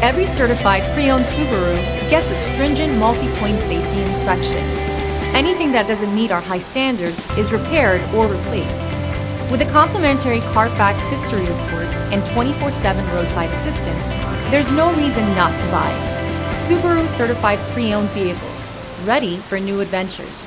Every certified pre-owned Subaru gets a stringent multi-point safety inspection. Anything that doesn't meet our high standards is repaired or replaced. With a complimentary Carfax history report and 24/7 roadside assistance, there's no reason not to buy. Subaru certified pre-owned vehicles, ready for new adventures.